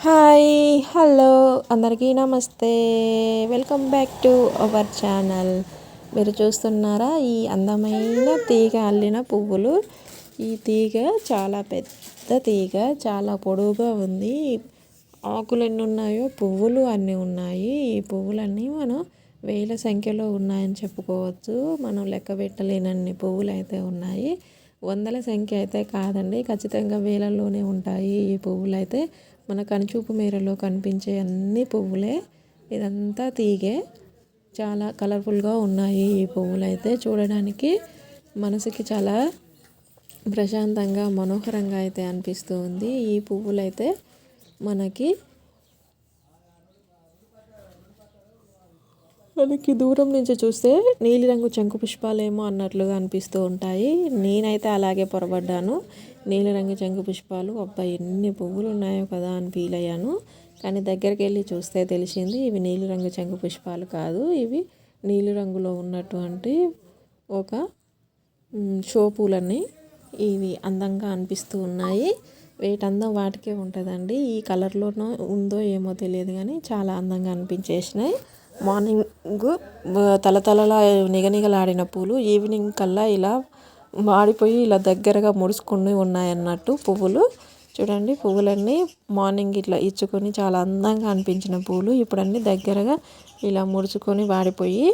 Hi hello అందరికీ నమస్తే. Welcome back to our channel. మీరు చూస్తున్నారా ఈ అందమైన తీగ అల్లిన పువ్వులు. ఈ తీగ చాలా పెద్ద తీగ, చాలా పొడవుగా ఉంది. ఆకులు ఎన్ని ఉన్నాయో పువ్వులు అన్నీ ఉన్నాయి. ఈ పువ్వులన్నీ మనం వేల సంఖ్యలో ఉన్నాయని చెప్పుకోవచ్చు. మనం లెక్క పెట్టలేనన్ని పువ్వులు అయితే ఉన్నాయి. వందల సంఖ్య అయితే కాదండి, ఖచ్చితంగా వేలల్లోనే ఉంటాయి ఈ పువ్వులు అయితే. మన కనుచూపు మేరలో కనిపించే అన్ని పువ్వులే. ఇదంతా తీగే. చాలా కలర్ఫుల్గా ఉన్నాయి ఈ పువ్వులు అయితే. చూడడానికి మనసుకి చాలా ప్రశాంతంగా మనోహరంగా అయితే అనిపిస్తూ ఉంది. ఈ పువ్వులైతే మనకి దూరం నుంచి చూస్తే నీలిరంగు శంకు పుష్పాలేమో అన్నట్లుగా అనిపిస్తూ ఉంటాయి. నేనైతే అలాగే పొరపడ్డాను. నీలిరంగు శంకు పుష్పాలు, అబ్బాయి ఎన్ని పువ్వులు ఉన్నాయో కదా అని ఫీల్ అయ్యాను. కానీ దగ్గరికి వెళ్ళి చూస్తే తెలిసింది ఇవి నీలిరంగు శంకు పుష్పాలు కాదు, ఇవి నీలిరంగులో ఉన్నటువంటి ఒక షో పూలన్నీ. ఇవి అందంగా అనిపిస్తూ ఉన్నాయి. వీటందం వాటికే ఉంటుందండి. ఈ కలర్లోనో ఉందో ఏమో తెలియదు కానీ చాలా అందంగా అనిపించేసినాయి. మార్నింగ్ తలతలలా నిగనిగలాడిన పూలు ఈవినింగ్ కల్లా ఇలా వాడిపోయి ఇలా దగ్గరగా ముడుచుకుని ఉన్నాయన్నట్టు పువ్వులు. చూడండి, పువ్వులన్నీ మార్నింగ్ ఇట్లా ఇచ్చుకొని చాలా అందంగా అనిపించిన పూలు ఇప్పుడన్నీ దగ్గరగా ఇలా ముడుచుకొని వాడిపోయి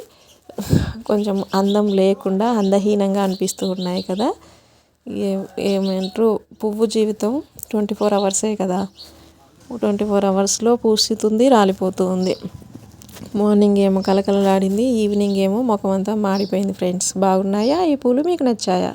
కొంచెం అందం లేకుండా అందహీనంగా అనిపిస్తూ ఉన్నాయి కదా. ఏమంటారు, పువ్వు జీవితం 24 అవర్సే కదా. 24 అవర్స్లో పూస్తుంది, రాలిపోతుంది. మార్నింగ్ ఏమో కలకలలాడింది, ఈవినింగ్ ఏమో ముఖం అంతా మాడిపోయింది. ఫ్రెండ్స్, బాగున్నాయా ఈ పూలు? మీకు నచ్చాయా?